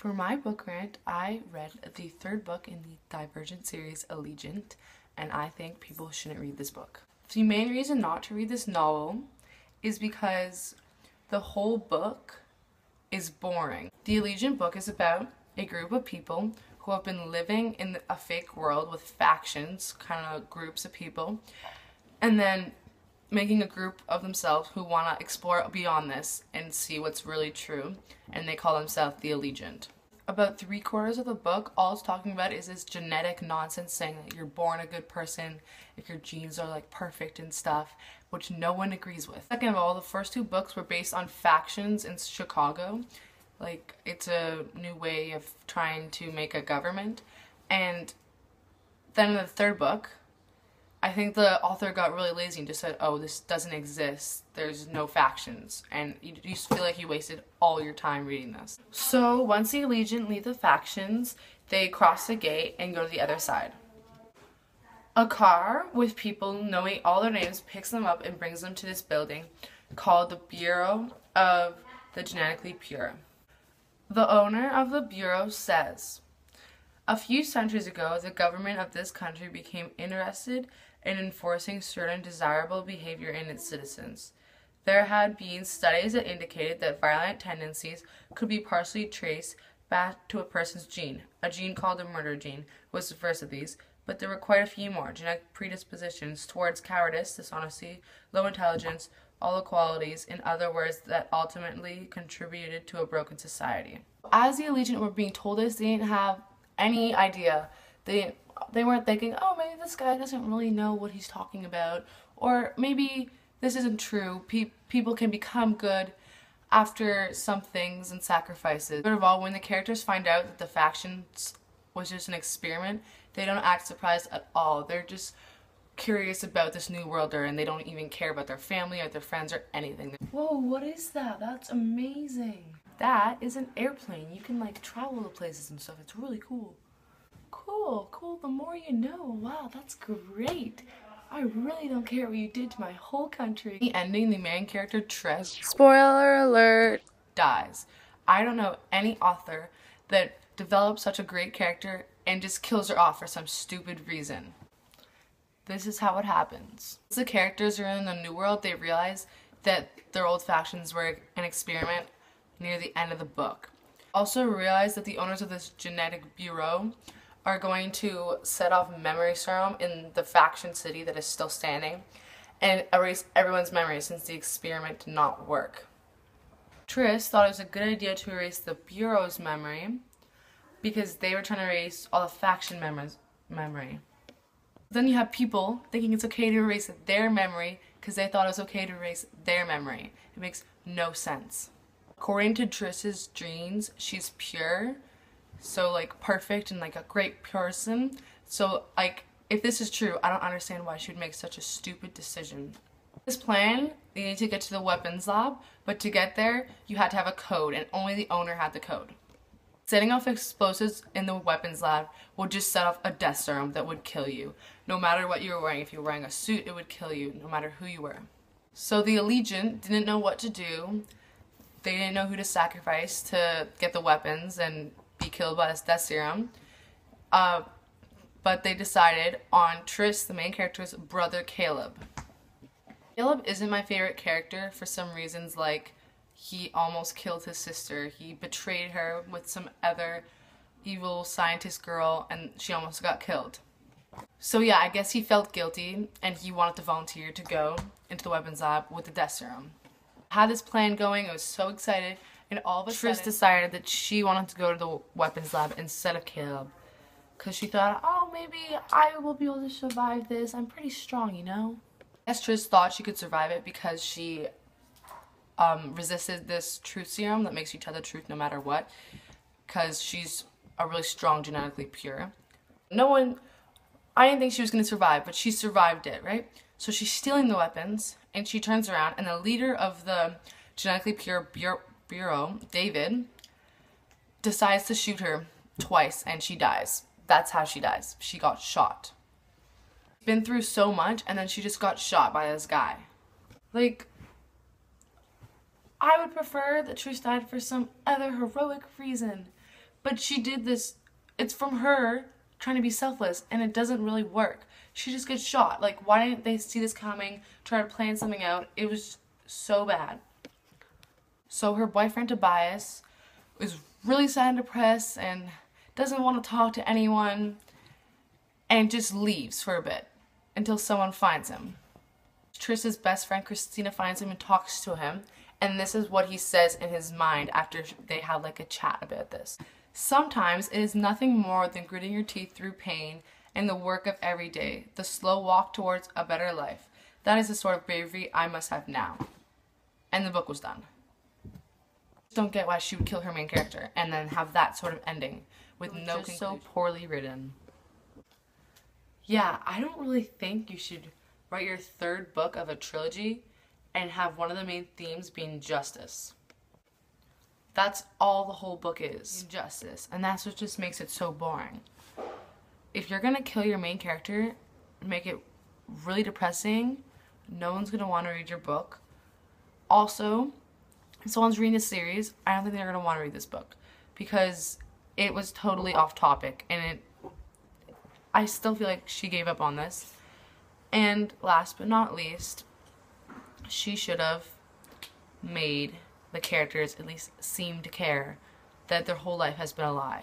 For my book rant, I read the third book in the Divergent series, Allegiant, and I think people shouldn't read this book. The main reason not to read this novel is because the whole book is boring. The Allegiant book is about a group of people who have been living in a fake world with factions, kind of groups of people, and then making a group of themselves who want to explore beyond this and see what's really true, and they call themselves the Allegiant. About 3/4 of the book, all it's talking about is this genetic nonsense saying that you're born a good person, if your genes are like perfect and stuff, which no one agrees with. Second of all, the first 2 books were based on factions in Chicago. Like, it's a new way of trying to make a government. And then in the third book, I think the author got really lazy and just said, oh, this doesn't exist, there's no factions, and you just feel like you wasted all your time reading this. So once the Allegiant leave the factions, they cross the gate and go to the other side. A car with people knowing all their names picks them up and brings them to this building called the Bureau of the Genetically Pure. The owner of the bureau says, a few centuries ago, the government of this country became interested in enforcing certain desirable behavior in its citizens. There had been studies that indicated that violent tendencies could be partially traced back to a person's gene. A gene called the murder gene was the first of these, but there were quite a few more genetic predispositions towards cowardice, dishonesty, low intelligence, all the qualities, in other words, that ultimately contributed to a broken society. As the Allegiant were being told this, they didn't have any idea. They weren't thinking, oh, maybe this guy doesn't really know what he's talking about, or maybe this isn't true. People can become good after some things and sacrifices. Third of all, when the characters find out that the factions was just an experiment, they don't act surprised at all. They're just curious about this new worlder, and they don't even care about their family or their friends or anything. Whoa, what is that? That's amazing. That is an airplane. You can like travel to places and stuff. It's really cool. Cool, the more you know. Wow, that's great. I really don't care what you did to my whole country. The ending, the main character, Trish, spoiler alert, dies. I don't know any author that develops such a great character and just kills her off for some stupid reason. This is how it happens. As the characters are in the new world, they realize that their old factions were an experiment near the end of the book. Also realize that the owners of this genetic bureau are going to set off memory serum in the faction city that is still standing and erase everyone's memory since the experiment did not work. Tris thought it was a good idea to erase the bureau's memory because they were trying to erase all the faction memory. Then you have people thinking it's okay to erase their memory because they thought it was okay to erase their memory. It makes no sense. According to Triss's genes, she's pure, so like perfect and like a great person. So like, if this is true, I don't understand why she would make such a stupid decision. This plan, you need to get to the weapons lab, but to get there, you had to have a code, and only the owner had the code. Setting off explosives in the weapons lab would just set off a death serum that would kill you. No matter what you were wearing. If you were wearing a suit, it would kill you, no matter who you were. So the Allegiant didn't know what to do. They didn't know who to sacrifice to get the weapons and be killed by this death serum. But they decided on Tris, the main character's brother, Caleb. Caleb isn't my favorite character for some reasons, like he almost killed his sister. He betrayed her with some other evil scientist girl, and she almost got killed. So yeah, I guess he felt guilty, and he wanted to volunteer to go into the weapons lab with the death serum. Had this plan going, I was so excited, and all of a sudden Tris decided that she wanted to go to the weapons lab instead of Caleb. Because she thought, oh, maybe I will be able to survive this. I'm pretty strong, you know? I guess Tris thought she could survive it because she resisted this truth serum that makes you tell the truth no matter what. Because she's a really strong, genetically pure. I didn't think she was going to survive, but she survived it, right? So she's stealing the weapons, and she turns around, and the leader of the genetically pure bureau, David, decides to shoot her twice, and she dies. That's how she dies. She got shot. Been through so much, and then she just got shot by this guy. Like, I would prefer that Trish died for some other heroic reason, But she did this, it's from her trying to be selfless, and it doesn't really work. She just gets shot. Like, why didn't they see this coming, try to plan something out? It was so bad. So her boyfriend Tobias is really sad and depressed and doesn't want to talk to anyone and just leaves for a bit until someone finds him. Triss's best friend Christina finds him and talks to him, and this is what he says in his mind after they have like a chat about this. Sometimes it is nothing more than gritting your teeth through pain and the work of every day, the slow walk towards a better life. That is the sort of bravery I must have now. And the book was done. Don't get why she would kill her main character and then have that sort of ending with no conclusion. So poorly written. Yeah, I don't really think you should write your third book of a trilogy and have one of the main themes being justice. That's all the whole book is, injustice, and that's what just makes it so boring. If you're gonna kill your main character, make it really depressing, no one's gonna want to read your book. Also, if someone's reading this series, I don't think they're gonna want to read this book because it was totally off topic, and I still feel like she gave up on this. And last but not least, she should have made the characters at least seem to care that their whole life has been a lie.